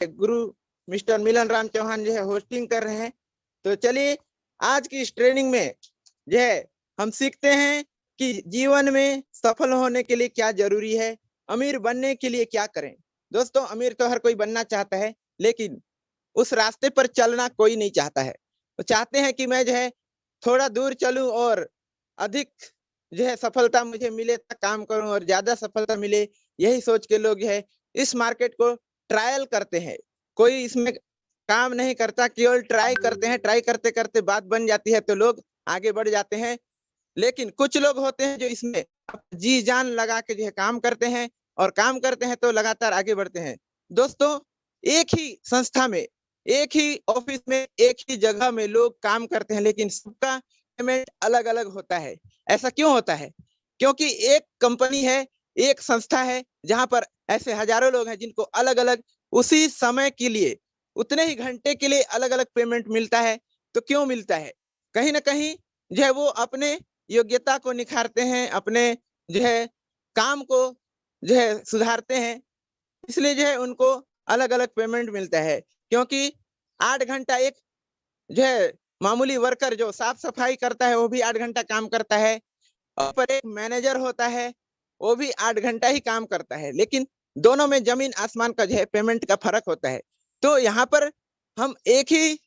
गुरु mister Milan Ram Chauhan जो है hosting कर रहे हैं। तो चलिए आज की इस ट्रेनिंग में जो है हम सीखते हैं कि जीवन में सफल होने के लिए क्या जरूरी है, अमीर बनने के लिए क्या करें। दोस्तों, अमीर तो हर कोई बनना चाहता है, लेकिन उस रास्ते पर चलना कोई नहीं चाहता है। वो चाहते हैं कि मैं जो है थोड़ा दूर चलूं और अधिक जो है सफलता मुझे मिले, तक काम करूं और ज्यादा सफलता मिले। यही सोच के लोग जो है इस मार्केट को ट्रायल करते हैं। कोई इसमें काम नहीं करता, केवल ट्राई करते हैं। ट्राई करते करते बात बन जाती है तो लोग आगे बढ़ जाते हैं। लेकिन कुछ लोग होते हैं जो इसमें जी जान लगा के जो है काम करते हैं, और काम करते हैं तो लगातार आगे बढ़ते हैं। दोस्तों, एक ही संस्था में, एक ही ऑफिस में, एक ही जगह में लोग काम करते हैं, लेकिन सबका पेमेंट अलग अलग होता है। ऐसा क्यों होता है? क्योंकि एक कंपनी है, एक संस्था है, जहां पर ऐसे हजारों लोग हैं जिनको अलग अलग उसी समय के लिए, उतने ही घंटे के लिए अलग अलग पेमेंट मिलता है। तो क्यों मिलता है? कहीं ना कहीं जो है वो अपने योग्यता को निखारते हैं, अपने जो है काम को जो है सुधारते हैं, इसलिए जो है उनको अलग अलग पेमेंट मिलता है। क्योंकि 8 घंटा एक जो है मामूली वर्कर जो साफ सफाई करता है वो भी 8 घंटा काम करता है, और पर एक मैनेजर होता है वो भी 8 घंटा ही काम करता है, लेकिन दोनों में जमीन आसमान का जो है पेमेंट का फर्क होता है। तो यहाँ पर हम एक ही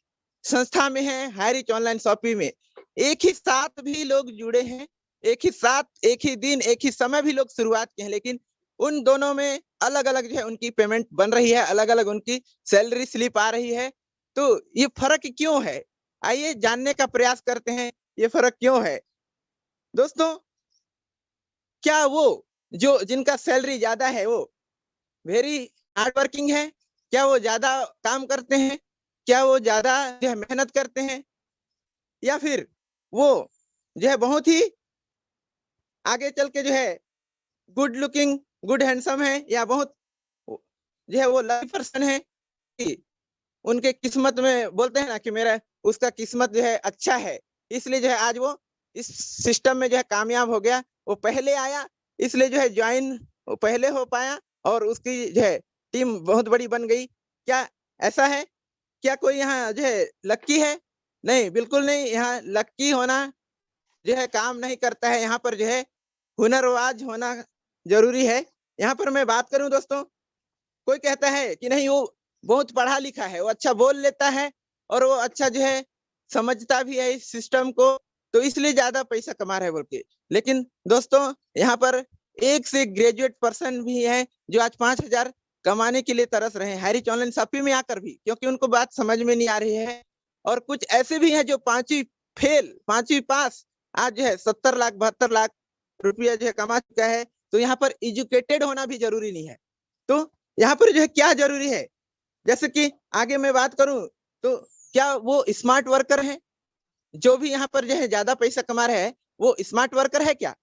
संस्था में हैं, हाईरिच ऑनलाइन शॉपिंग में एक ही साथ भी लोग जुड़े हैं, एक ही साथ, एक ही दिन, एक ही समय भी लोग शुरुआत किए हैं, लेकिन उन दोनों में अलग अलग जो है उनकी पेमेंट बन रही है, अलग अलग उनकी सैलरी स्लिप आ रही है। तो ये फर्क क्यों है? आइए जानने का प्रयास करते हैं, ये फर्क क्यों है। दोस्तों, क्या वो जो जिनका सैलरी ज्यादा है वो वेरी हार्ड वर्किंग है? क्या वो ज्यादा काम करते हैं? क्या वो ज्यादा जो है मेहनत करते हैं? या फिर वो जो है बहुत ही आगे चल के जो है गुड लुकिंग, गुड हैंडसम है, या बहुत जो है वो लकी पर्सन है कि उनके किस्मत में, बोलते हैं ना कि मेरा उसका किस्मत जो है अच्छा है, इसलिए जो है आज वो इस सिस्टम में जो है कामयाब हो गया। वो पहले आया, इसलिए जो है ज्वाइन पहले हो पाया, और उसकी जो है टीम बहुत बड़ी बन गई। क्या ऐसा है? क्या कोई यहाँ जो है लक्की है? नहीं, बिल्कुल नहीं। यहाँ लक्की होना जो है काम नहीं करता है, यहाँ पर जो है हुनरबाज होना जरूरी है। यहाँ पर मैं बात करूं दोस्तों, कोई कहता है कि नहीं वो बहुत पढ़ा लिखा है, वो अच्छा बोल लेता है, और वो अच्छा जो है समझता भी है इस सिस्टम को, तो इसलिए ज्यादा पैसा कमा रहा है बोल के। लेकिन दोस्तों, यहाँ पर एक से ग्रेजुएट पर्सन भी है जो आज 5,000 कमाने के लिए तरस रहे हैं हैरिच ऑनलाइन शॉपिंग में आकर भी, क्योंकि उनको बात समझ में नहीं आ रही है। और कुछ ऐसे भी हैं जो 5वीं फेल, 5वीं पास, आज जो है 70 लाख 72 लाख रुपया जो है कमा चुका है। तो यहाँ पर एजुकेटेड होना भी जरूरी नहीं है। तो यहाँ पर जो है क्या जरूरी है? जैसे कि आगे मैं बात करूं तो क्या वो स्मार्ट वर्कर है? जो भी यहाँ पर जो है ज्यादा पैसा कमा रहे हैं वो स्मार्ट वर्कर है क्या?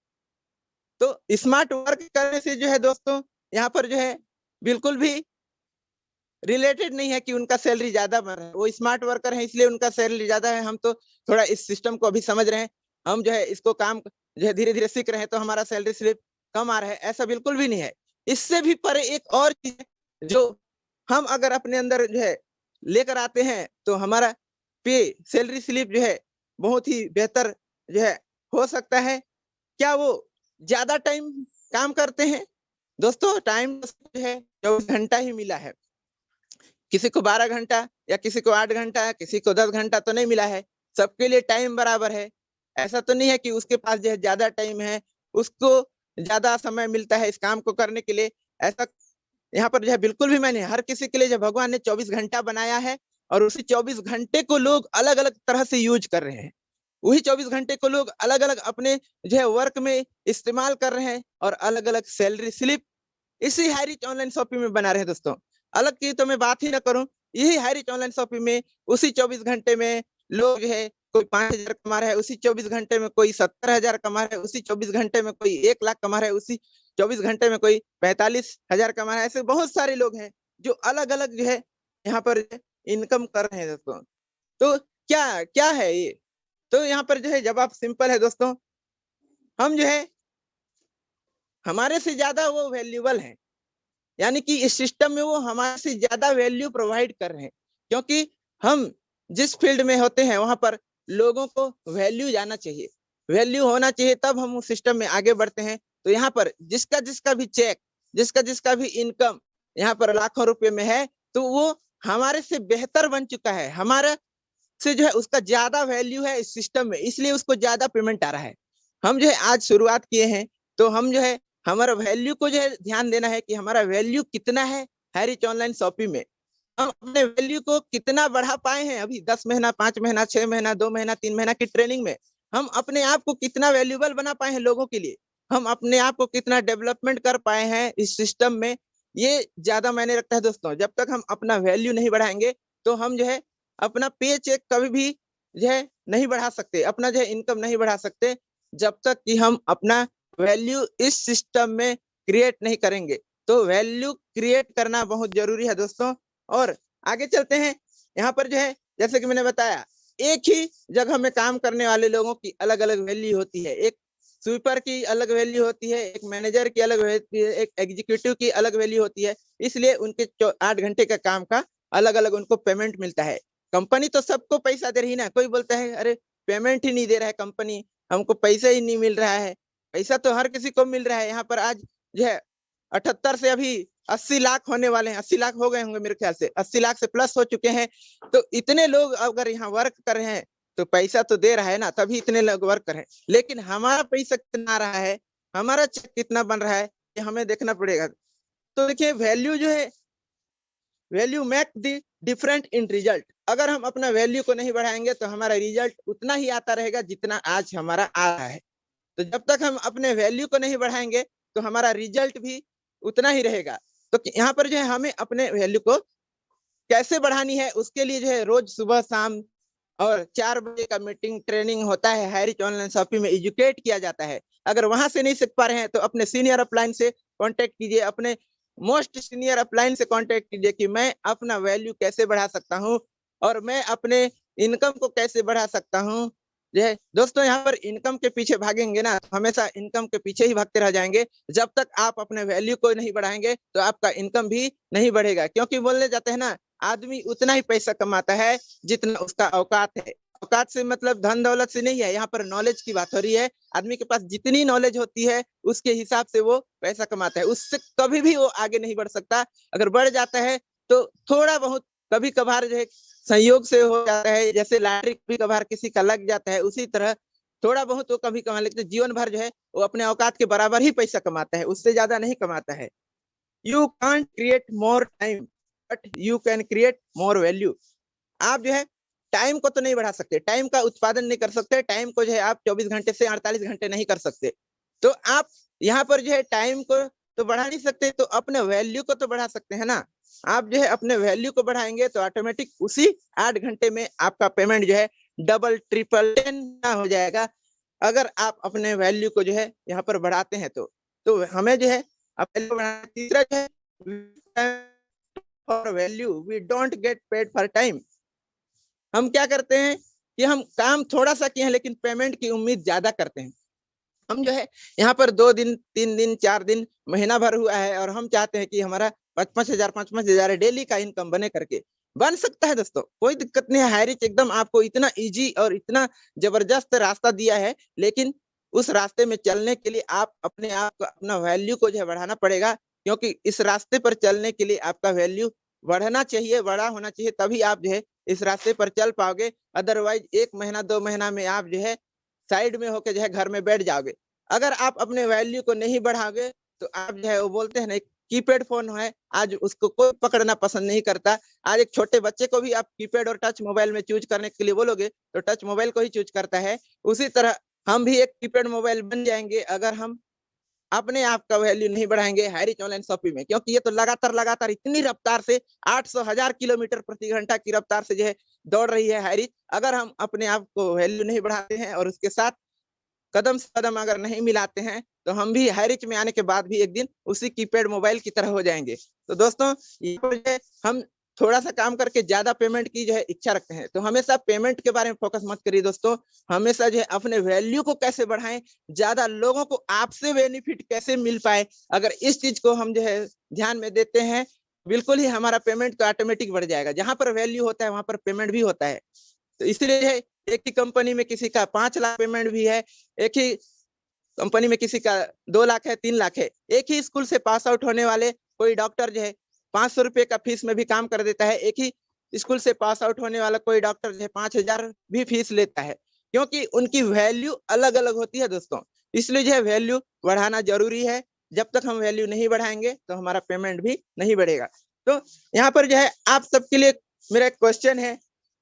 तो स्मार्ट वर्क करने से जो है दोस्तों, यहाँ पर जो है बिल्कुल भी रिलेटेड नहीं है कि उनका सैलरी ज्यादा बन रहा है। वो स्मार्ट वर्कर है इसलिए उनका सैलरी ज्यादा है। हम तो थोड़ा इस सिस्टम को अभी समझ रहे हैं, हम जो है इसको काम जो है धीरे धीरे सीख रहे हैं, तो हमारा सैलरी स्लिप कम आ रहा है, ऐसा बिल्कुल भी नहीं है। इससे भी परे एक और चीज है जो हम अगर अपने अंदर जो है लेकर आते हैं तो हमारा पे, सैलरी स्लिप जो है बहुत ही बेहतर जो है हो सकता है। क्या वो ज्यादा टाइम काम करते हैं? दोस्तों, टाइम जो है 24 घंटा ही मिला है। किसी को 12 घंटा, या किसी को 8 घंटा, किसी को 10 घंटा तो नहीं मिला है। सबके लिए टाइम बराबर है। ऐसा तो नहीं है कि उसके पास जो है ज्यादा टाइम है, उसको ज्यादा समय मिलता है इस काम को करने के लिए। ऐसा यहाँ पर जो है बिल्कुल भी मैंने, हर किसी के लिए जो भगवान ने 24 घंटा बनाया है, और उसी 24 घंटे को लोग अलग अलग तरह से यूज कर रहे हैं। वही 24 घंटे को लोग अलग अलग अपने जो है वर्क में इस्तेमाल कर रहे हैं, और अलग अलग सैलरी स्लिप इसी हैरिच ऑनलाइन शॉपिंग में बना रहे हैं। दोस्तों, अलग की तो मैं बात ही ना करूं, यही हैरिच ऑनलाइन शॉपिंग में उसी 24 घंटे में लोग जो है कोई 5,000 कमा रहा है, उसी 24 घंटे में कोई 70,000 कमा रहा है, उसी 24 घंटे में कोई 1 लाख कमा रहा है, उसी 24 घंटे में कोई 45,000 कमा रहा है। ऐसे बहुत सारे लोग हैं जो अलग अलग जो है यहाँ पर इनकम कर रहे हैं दोस्तों। तो क्या क्या है ये? तो यहाँ पर जो है जवाब सिंपल है दोस्तों, हम जो है हमारे से ज्यादा वो वैल्यूबल है। यानी कि इस सिस्टम में वो हमारे से ज्यादा वैल्यू प्रोवाइड कर रहे हैं, क्योंकि हम जिस फील्ड में होते हैं वहां पर लोगों को वैल्यू जाना चाहिए, वैल्यू होना चाहिए, तब हम उस सिस्टम में आगे बढ़ते हैं। तो यहाँ पर जिसका जिसका भी चेक, जिसका जिसका भी इनकम यहाँ पर लाखों रुपए में है, तो वो हमारे से बेहतर बन चुका है, हमारा से जो है उसका ज्यादा वैल्यू है इस सिस्टम में, इसलिए उसको ज्यादा पेमेंट आ रहा है। हम जो है आज शुरुआत किए हैं, तो हम जो है हमारा वैल्यू को जो है ध्यान देना है कि हमारा वैल्यू कितना है हैरिच ऑनलाइन शॉपिंग में। हम अपने वैल्यू को कितना बढ़ा पाए हैं अभी 10 महीना, 5 महीना, 6 महीना, 2 महीना, 3 महीना की ट्रेनिंग में। हम अपने आप को कितना वैल्यूबल बना पाए हैं लोगों के लिए, हम अपने आप को कितना डेवलपमेंट कर पाए हैं इस सिस्टम में, ये ज्यादा मायने रखता है दोस्तों। जब तक हम अपना वैल्यू नहीं बढ़ाएंगे तो हम जो है अपना पे चेक कभी भी जो है नहीं बढ़ा सकते, अपना जो है इनकम नहीं बढ़ा सकते, जब तक कि हम अपना वैल्यू इस सिस्टम में क्रिएट नहीं करेंगे। तो वैल्यू क्रिएट करना बहुत जरूरी है दोस्तों। और आगे चलते हैं। यहाँ पर जो है जैसे कि मैंने बताया, एक ही जगह में काम करने वाले लोगों की अलग अलग वैल्यू होती है। एक स्वीपर की अलग वैल्यू होती है, एक मैनेजर की अलग वैल्यू है, एक एग्जीक्यूटिव की अलग वैल्यू होती है। इसलिए उनके 8 घंटे का काम का अलग अलग उनको पेमेंट मिलता है। कंपनी तो सबको पैसा दे रही ना, कोई बोलता है अरे पेमेंट ही नहीं दे रहा है कंपनी, हमको पैसा ही नहीं मिल रहा है। पैसा तो हर किसी को मिल रहा है। यहाँ पर आज जो है 78 से अभी 80 लाख होने वाले हैं, 80 लाख हो गए होंगे मेरे ख्याल से, 80 लाख से प्लस हो चुके हैं। तो इतने लोग अगर यहाँ वर्क कर रहे हैं तो पैसा तो दे रहा है ना, तभी इतने लोग वर्क कर रहे हैं। लेकिन हमारा पैसा कितना आ रहा है, हमारा चेक कितना बन रहा है, ये हमें देखना पड़ेगा। तो देखिए वैल्यू जो है, value make the different in result. अगर हम अपना वैल्यू को नहीं बढ़ाएंगे तो हमारा रिजल्ट उतना ही आता रहेगा जितना आज हमारा आ रहा है। तो जब तक हम अपने वैल्यू को नहीं बढ़ाएंगे तो हमारा रिजल्ट भी उतना ही रहेगा। तो यहाँ पर जो है हमें अपने वैल्यू को कैसे बढ़ानी है, उसके लिए जो है रोज सुबह शाम और 4 बजे का मीटिंग ट्रेनिंग होता है, हैरिच ऑनलाइन शॉपिंग में एजुकेट किया जाता है। अगर वहां से नहीं सीख पा रहे हैं तो अपने सीनियर अपलाइन से कांटेक्ट कीजिए, अपने मोस्ट सीनियर अपलाइन से कांटेक्ट कीजिए कि मैं अपना वैल्यू कैसे बढ़ा सकता हूँ और मैं अपने इनकम को कैसे बढ़ा सकता हूँ। जो है दोस्तों, यहाँ पर इनकम के पीछे भागेंगे ना, हमेशा इनकम के पीछे ही भागते रह जाएंगे। जब तक आप अपने वैल्यू को नहीं बढ़ाएंगे तो आपका इनकम भी नहीं बढ़ेगा, क्योंकि बोलने जाते हैं ना, आदमी उतना ही पैसा कमाता है जितना उसका औकात है। औकात से मतलब धन दौलत से नहीं है, यहाँ पर नॉलेज की बात हो रही है। आदमी के पास जितनी नॉलेज होती है उसके हिसाब से वो पैसा कमाता है, उससे कभी भी वो आगे नहीं बढ़ सकता। अगर बढ़ जाता है तो थोड़ा बहुत कभी कभार जो है संयोग से हो जाता है, जैसे लॉटरी कभी कभार किसी का लग जाता है, उसी तरह थोड़ा बहुत वो कभी कमा, लेकिन जीवन भर जो है वो अपने औकात के बराबर ही पैसा कमाता है, उससे ज्यादा नहीं कमाता है। You can't create more time but you can create more value. आप जो है टाइम को तो नहीं बढ़ा सकते, टाइम का उत्पादन नहीं कर सकते, टाइम को जो है आप 24 घंटे से 48 घंटे नहीं कर सकते। तो आप यहाँ पर जो है टाइम को तो बढ़ा नहीं सकते, तो अपने वैल्यू को तो बढ़ा सकते हैं ना। आप जो है अपने वैल्यू को बढ़ाएंगे तो ऑटोमेटिक उसी 8 घंटे में आपका पेमेंट जो है डबल ट्रिपल 10 हो जाएगा, अगर आप अपने वैल्यू को जो है यहाँ पर बढ़ाते हैं। तो हमें जो है वैल्यू बढ़ाना। तीसरा जो है for value we don't get paid for time. हम क्या करते हैं कि हम काम थोड़ा सा किए हैं लेकिन पेमेंट की उम्मीद ज्यादा करते हैं। हम जो है यहाँ पर 2 दिन, 3 दिन, 4 दिन, महीना भर हुआ है और हम चाहते हैं कि हमारा 5-5 हजार डेली का इनकम बने करके। बन सकता है दोस्तों, कोई दिक्कत नहीं है। हैरिच एकदम आपको इतना इजी और इतना जबरदस्त रास्ता दिया है, लेकिन उस रास्ते में चलने के लिए आप अपने आप को, अपना वैल्यू को जो है बढ़ाना पड़ेगा, क्योंकि इस रास्ते पर चलने के लिए आपका वैल्यू बढ़ना चाहिए, बड़ा होना चाहिए, तभी आप जो है इस रास्ते पर चल पाओगे। अदरवाइज 1 महीना 2 महीना में आप जो है साइड में होके जो है घर में बैठ जाओगे। अगर आप अपने वैल्यू को नहीं बढ़ाओगे तो आप जो है वो बोलते हैं ना, कीपैड फोन है, आज उसको कोई पकड़ना पसंद नहीं करता। आज एक छोटे बच्चे को भी आप कीपैड और टच मोबाइल में चूज करने के लिए बोलोगे तो टच मोबाइल को ही चूज करता है। उसी तरह हम भी एक कीपैड मोबाइल बन जाएंगे अगर हम अपने आप का वैल्यू नहीं बढ़ाएंगे हैरिच ऑनलाइन शॉपिंग में, क्योंकि ये तो लगातार लगातार इतनी रफ्तार से 800,000 किलोमीटर प्रति घंटा की रफ्तार से जो है दौड़ रही है हैरिच। अगर हम अपने आप को वैल्यू नहीं बढ़ाते हैं और उसके साथ कदम से कदम अगर नहीं मिलाते हैं तो हम भी हैरिच में आने के बाद भी एक दिन उसी कीपैड मोबाइल की तरह हो जाएंगे। तो दोस्तों, ये हम थोड़ा सा काम करके ज्यादा पेमेंट की जो है इच्छा रखते हैं। तो हमेशा पेमेंट के बारे में फोकस मत करिए दोस्तों, हमेशा जो है अपने वैल्यू को कैसे बढ़ाएं, ज्यादा लोगों को आपसे बेनिफिट कैसे मिल पाए, अगर इस चीज को हम जो है ध्यान में देते हैं, बिल्कुल ही हमारा पेमेंट तो ऑटोमेटिक बढ़ जाएगा। जहां पर वैल्यू होता है वहां पर पेमेंट भी होता है। तो इसलिए जो है एक ही कंपनी में किसी का 5 लाख पेमेंट भी है, एक ही कंपनी में किसी का 2 लाख है, 3 लाख है। एक ही स्कूल से पास आउट होने वाले कोई डॉक्टर जो है 500 रुपए का फीस में भी काम कर देता है, एक ही स्कूल से पास आउट होने वाला कोई डॉक्टर जो है 5,000 भी फीस लेता है, क्योंकि उनकी वैल्यू अलग अलग होती है दोस्तों। इसलिए जो है वैल्यू बढ़ाना जरूरी है। जब तक हम वैल्यू नहीं बढ़ाएंगे तो हमारा पेमेंट भी नहीं बढ़ेगा। तो यहाँ पर जो है आप सबके लिए मेरा एक क्वेश्चन है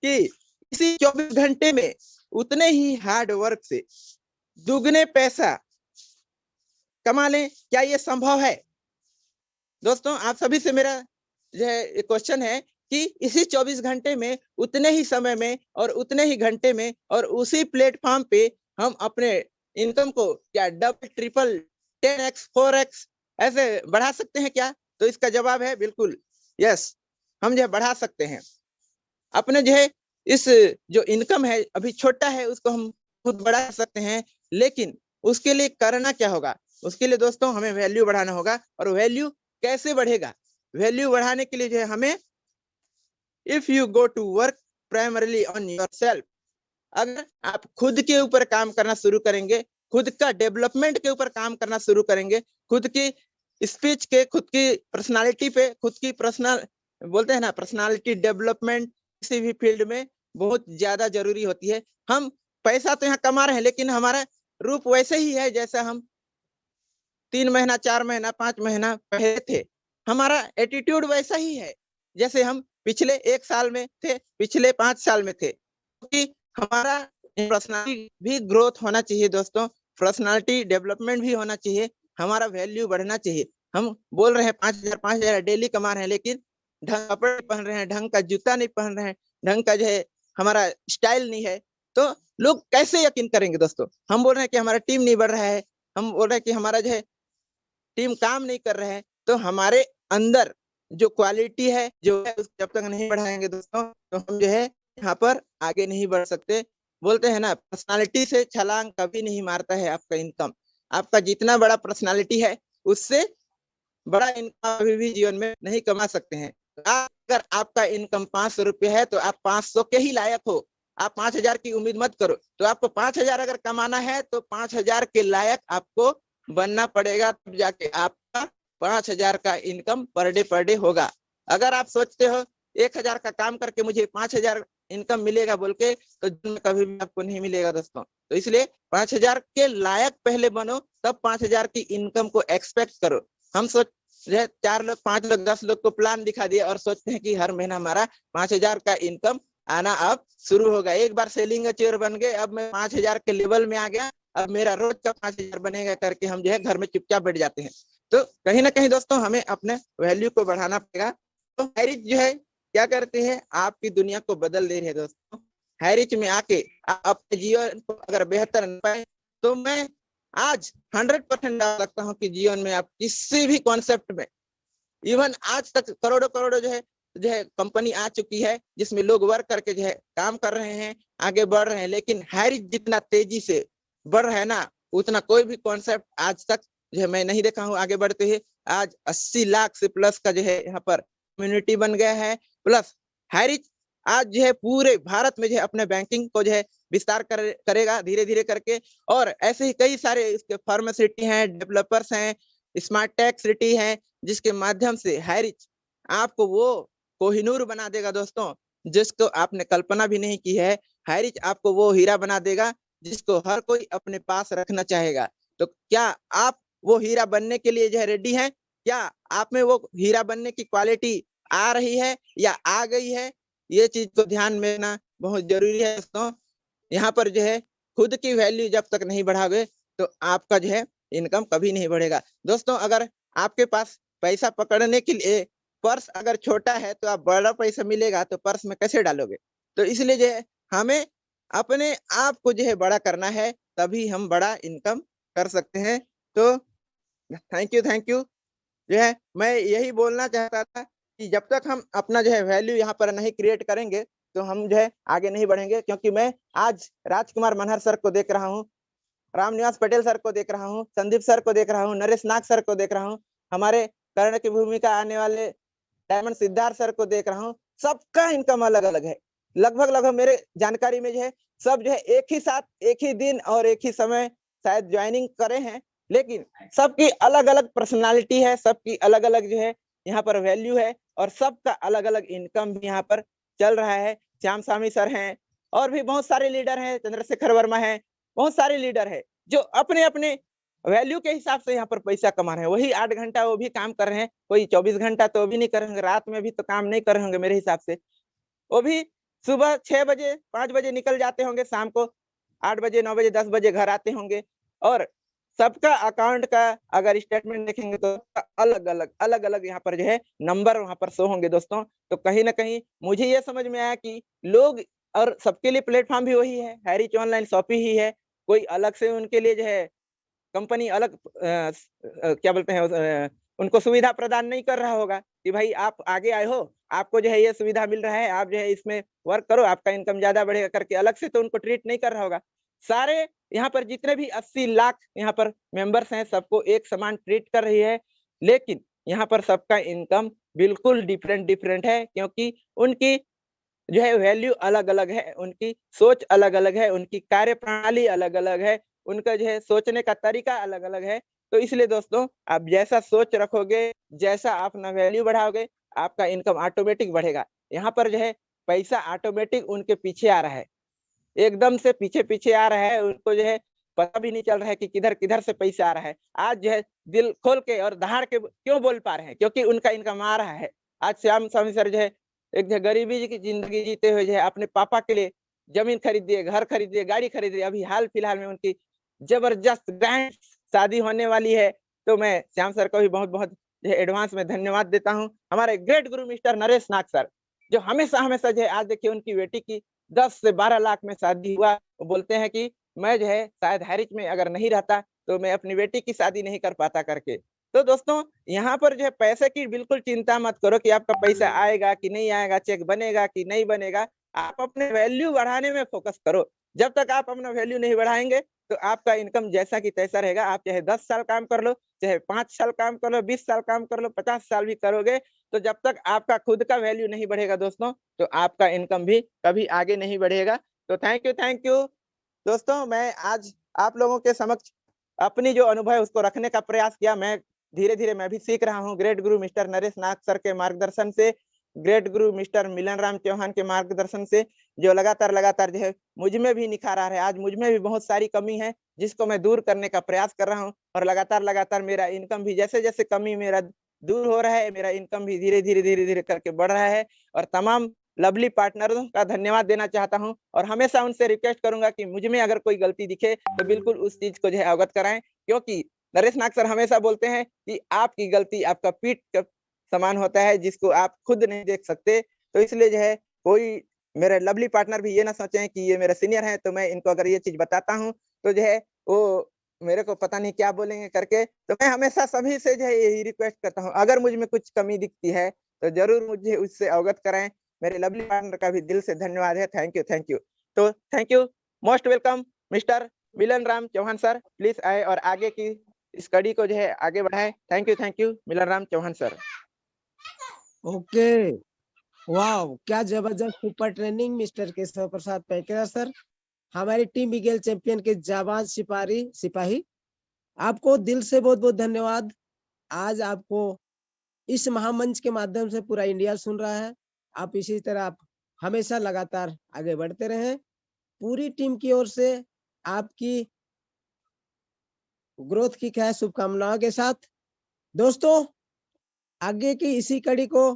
कि इसी 24 घंटे में उतने ही हार्ड वर्क से दुगने पैसा कमा लें, क्या ये संभव है? दोस्तों आप सभी से मेरा जो है क्वेश्चन है कि इसी 24 घंटे में उतने ही समय में और उतने ही घंटे में और उसी प्लेटफॉर्म पे हम अपने इनकम को क्या डबल ट्रिपल 10x 4x ऐसे बढ़ा सकते हैं क्या? तो इसका जवाब है बिल्कुल यस, हम जो है बढ़ा सकते हैं। अपने जो है इस जो इनकम है अभी छोटा है उसको हम खुद बढ़ा सकते हैं, लेकिन उसके लिए करना क्या होगा? उसके लिए दोस्तों हमें वैल्यू बढ़ाना होगा। और वैल्यू कैसे बढ़ेगा? वैल्यू बढ़ाने के लिए जो है हमें if you go to work primarily on yourself, अगर आप खुद के ऊपर काम करना शुरू करेंगे, खुद का डेवलपमेंट के ऊपर काम करना शुरू करेंगे, खुद की स्पीच के, खुद की पर्सनालिटी पे, खुद की पर्सनल बोलते हैं ना पर्सनालिटी डेवलपमेंट किसी भी फील्ड में बहुत ज्यादा जरूरी होती है। हम पैसा तो यहाँ कमा रहे हैं लेकिन हमारा रूप वैसे ही है जैसा हम 3 महीना 4 महीना 5 महीना पहले थे। हमारा एटीट्यूड वैसा ही है जैसे हम पिछले 1 साल में थे, पिछले 5 साल में थे, क्योंकि हमारा पर्सनालिटी भी ग्रोथ होना चाहिए दोस्तों, पर्सनालिटी डेवलपमेंट भी होना चाहिए, हमारा वैल्यू बढ़ना चाहिए। हम बोल रहे हैं 5,000 डेली कमा रहे हैं, लेकिन ढंग कपड़े पहन रहे हैं, ढंग का जूता नहीं पहन रहे हैं, ढंग का जो है हमारा स्टाइल नहीं है, तो लोग कैसे यकीन करेंगे दोस्तों? हम बोल रहे हैं कि हमारा टीम नहीं बढ़ रहा है, हम बोल रहे हैं कि हमारा जो है टीम काम नहीं कर रहे हैं, तो हमारे अंदर जो क्वालिटी है जो है जब तक नहीं बढ़ाएंगे दोस्तों तो हम जो है यहाँ पर आगे नहीं बढ़ सकते। बोलते हैं ना पर्सनालिटी से छलांग कभी नहीं मारता है आपका इनकम। आपका जितना बड़ा पर्सनालिटी है उससे बड़ा इनकम अभी भी जीवन में नहीं कमा सकते हैं। अगर आपका इनकम 500 रुपये है तो आप 500 के ही लायक हो, आप 5,000 की उम्मीद मत करो। तो आपको 5,000 अगर कमाना है तो 5,000 के लायक आपको बनना पड़ेगा, तब जाके आपका 5,000 का इनकम पर डे होगा। अगर आप सोचते हो 1,000 का काम करके मुझे 5,000 इनकम मिलेगा बोल के, तो कभी भी आपको नहीं मिलेगा दोस्तों। तो इसलिए 5,000 के लायक पहले बनो, तब 5,000 की इनकम को एक्सपेक्ट करो। हम सोच 4 लोग 5 लोग 10 लोग को प्लान दिखा दिए और सोचते हैं कि हर महीना हमारा 5,000 का इनकम आना अब शुरू होगा। एक बार सेलिंग अचीवर बन गए, अब मैं 5,000 के लेवल में आ गया, अब मेरा रोज का 5,000 बनेगा करके हम जो है घर में चुपचाप बैठ जाते हैं। तो कहीं ना कहीं दोस्तों हमें अपने वैल्यू को बढ़ाना पड़ेगा। तो हैरिच जो है क्या करते हैं, आपकी दुनिया को बदल दे रहे हैं दोस्तों। हैरिच में आके आप अपने जीवन को अगर बेहतर न पाए, तो मैं आज 100% डाल सकता हूँ कि जीवन में आप किसी भी कॉन्सेप्ट में, इवन आज तक करोड़ों करोड़ों जो है कंपनी आ चुकी है जिसमें लोग वर्क करके जो है काम कर रहे हैं, आगे बढ़ रहे हैं, लेकिन हैरिच जितना तेजी से बढ़ रहा है ना, उतना कोई भी कॉन्सेप्ट आज तक जो है मैं नहीं देखा हूँ आगे बढ़ते हुए। आज 80 लाख से प्लस का जो है यहाँ पर कम्युनिटी बन गया है। प्लस हैरिच आज जो है पूरे भारत में जो है अपने बैंकिंग को जो है विस्तार करेगा धीरे धीरे करके। और ऐसे ही कई सारे इसके फार्मासिटी हैं, डेवलपर्स हैं, स्मार्ट टेक सिटी है, जिसके माध्यम से हैरिच आपको वो कोहिनूर बना देगा दोस्तों, जिसको आपने कल्पना भी नहीं की है। हैरिच आपको वो हीरा बना देगा जिसको हर कोई अपने पास रखना चाहेगा। तो क्या आप वो हीरा बनने के लिए जो है रेडी हैं? क्या आप में वो हीरा बनने की क्वालिटी आ रही है या आ गई है? ये चीज को ध्यान में ना बहुत जरूरी है दोस्तों। यहाँ पर जो है खुद की वैल्यू जब तक नहीं बढ़ाओगे तो आपका जो है इनकम कभी नहीं बढ़ेगा दोस्तों। अगर आपके पास पैसा पकड़ने के लिए पर्स अगर छोटा है तो आप बड़ा पैसा मिलेगा तो पर्स में कैसे डालोगे? तो इसलिए जो है हमें अपने आप को जो है बड़ा करना है, तभी हम बड़ा इनकम कर सकते हैं। तो थैंक यू जो है मैं यही बोलना चाहता था कि जब तक हम अपना जो है वैल्यू यहाँ पर नहीं क्रिएट करेंगे तो हम जो है आगे नहीं बढ़ेंगे। क्योंकि मैं आज राजकुमार मनहर सर को देख रहा हूँ, रामनिवास पटेल सर को देख रहा हूँ, संदीप सर को देख रहा हूँ, नरेश नाग सर को देख रहा हूँ, हमारे कर्ण की भूमिका आने वाले डायमंड सिद्धार्थ सर को देख रहा हूँ। सबका इनकम अलग अलग है। लगभग मेरे जानकारी में जो है सब जो है एक ही साथ, एक ही दिन और एक ही समय शायद ज्वाइनिंग करे हैं, लेकिन सबकी अलग अलग पर्सनालिटी है, सबकी अलग अलग जो है यहाँ पर वैल्यू है, और सबका अलग अलग इनकम भी यहाँ पर चल रहा है। श्याम स्वामी सर हैं, और भी बहुत सारे लीडर हैं, चंद्रशेखर वर्मा है, बहुत सारे लीडर है जो अपने अपने वैल्यू के हिसाब से यहाँ पर पैसा कमा रहे हैं। वही 8 घंटा वो भी काम कर रहे हैं, कोई 24 घंटा तो भी नहीं कर रहे होंगे, रात में भी तो काम नहीं कर रहे होंगे मेरे हिसाब से। वो भी सुबह 6 बजे 5 बजे निकल जाते होंगे, शाम को 8 बजे 9 बजे 10 बजे घर आते होंगे। और सबका अकाउंट का अगर स्टेटमेंट देखेंगे तो अलग अलग यहाँ पर जो है नंबर वहां पर शो होंगे दोस्तों। तो कहीं ना कहीं मुझे ये समझ में आया कि लोग, और सबके लिए प्लेटफॉर्म भी वही है, हैरिच ऑनलाइन शॉपिंग ही है। कोई अलग से उनके लिए जो है कंपनी अलग क्या बोलते हैं उनको सुविधा प्रदान नहीं कर रहा होगा कि भाई आप आगे आए हो, आपको जो है ये सुविधा मिल रहा है, आप जो है इसमें वर्क करो, आपका इनकम ज्यादा बढ़ेगा करके अलग से तो उनको ट्रीट नहीं कर रहा होगा। सारे यहाँ पर जितने भी 80 लाख यहाँ पर मेंबर्स हैं, सबको एक समान ट्रीट कर रही है। लेकिन यहाँ पर सबका इनकम बिल्कुल डिफरेंट डिफरेंट है, क्योंकि उनकी जो है वैल्यू अलग अलग है, उनकी सोच अलग अलग है, उनकी कार्य प्रणाली अलग अलग है, उनका जो है सोचने का तरीका अलग अलग है। तो इसलिए दोस्तों, आप जैसा सोच रखोगे, जैसा अपना वैल्यू बढ़ाओगे, आपका इनकम ऑटोमेटिक बढ़ेगा। यहाँ पर जो है पैसा ऑटोमेटिक उनके पीछे आ रहा है, एकदम से पीछे पीछे आ रहा है, उनको जो है पता भी नहीं चल रहा है कि किधर किधर से पैसा आ रहा है। आज जो है दिल खोल के और दहाड़ के क्यों बोल पा रहे हैं, क्योंकि उनका इनकम आ रहा है। आज श्याम स्वामी सर जो है एक जो गरीबी की जिंदगी जीते हुए जो है अपने पापा के लिए जमीन खरीद दिए, घर खरीद दिए, गाड़ी खरीद दिए। अभी हाल फिलहाल में उनकी जबरदस्त ग्रैंड शादी होने वाली है। तो मैं श्याम सर को भी बहुत बहुत जो है एडवांस में धन्यवाद देता हूँ। हमारे ग्रेट गुरु मिस्टर नरेश नाग सर, जो हमेशा हमेशा जो है, आज देखिए उनकी बेटी की 10 से 12 लाख में शादी हुआ। वो बोलते हैं कि मैं जो है शायद हैरिच में अगर नहीं रहता तो मैं अपनी बेटी की शादी नहीं कर पाता करके। तो दोस्तों, यहाँ पर जो है पैसे की बिल्कुल चिंता मत करो कि आपका पैसा आएगा कि नहीं आएगा, चेक बनेगा कि नहीं बनेगा। आप अपने वैल्यू बढ़ाने में फोकस करो। जब तक आप अपना वैल्यू नहीं बढ़ाएंगे तो आपका इनकम जैसा की तैसा रहेगा। आप चाहे 10 साल काम कर लो, चाहे 5 साल काम कर लो, 20 साल काम कर लो, 50 साल भी करोगे, तो जब तक आपका खुद का वैल्यू नहीं बढ़ेगा दोस्तों, तो आपका इनकम भी कभी आगे नहीं बढ़ेगा। तो थैंक यू दोस्तों। मैं आज आप लोगों के समक्ष अपनी जो अनुभव है उसको रखने का प्रयास किया। मैं धीरे धीरे मैं भी सीख रहा हूँ ग्रेट गुरु मिस्टर नरेश नाग सर के मार्गदर्शन से, ग्रेट गुरु मिस्टर मिलन राम चौहान के मार्गदर्शन से, जो लगातार जो है मुझ में भी निखार आ रहा है। आज मुझ में भी बहुत सारी कमी है जिसको मैं दूर करने का प्रयास कर रहा हूँ, और लगातार मेरा इनकम भी जैसे जैसे कमी मेरा दूर हो रहा है, मेरा इनकम भी धीरे धीरे करके बढ़ रहा है। और तमाम लवली पार्टनरों का धन्यवाद देना चाहता हूं, और हमेशा उनसे रिक्वेस्ट करूंगा कि मुझ में अगर कोई गलती दिखे तो बिल्कुल उस चीज को जो है अवगत कराएं। क्योंकि नरेश नाग सर हमेशा बोलते हैं कि आपकी गलती आपका पीठ का समान होता है, जिसको आप खुद नहीं देख सकते। तो इसलिए जो है कोई मेरे लवली पार्टनर भी ये ना सोचें कि ये मेरे सीनियर हैं तो मैं इनको अगर ये चीज बताता हूँ तो जो है वो मेरे को पता नहीं क्या बोलेंगे करके। तो मैं हमेशा सभी से जो है यही रिक्वेस्ट करता हूँ, अगर मुझ में कुछ कमी दिखती है तो जरूर मुझे उससे अवगत कराएं। मेरे लवली पार्टनर का भी दिल से धन्यवाद है। Thank you. तो thank you, most welcome mister Milan Ram Chauhan sir. Please आए और आगे की स्टडी को जो है आगे बढ़ाएं। Thank you Milan Ram Chauhan sir. Okay, वाह, क्या जबरदस्त super training mister Keshav Prasad Paikera sir, हमारी टीम बिगेल चैंपियन के जाबाज सिपाही, आपको दिल से बहुत बहुत धन्यवाद। आज आपको इस महामंच के माध्यम से पूरा इंडिया सुन रहा है। आप इसी तरह आप हमेशा लगातार आगे बढ़ते रहें। पूरी टीम की ओर से आपकी ग्रोथ की क्या शुभकामनाओं के साथ दोस्तों, आगे की इसी कड़ी को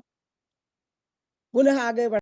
पुनः आगे बढ़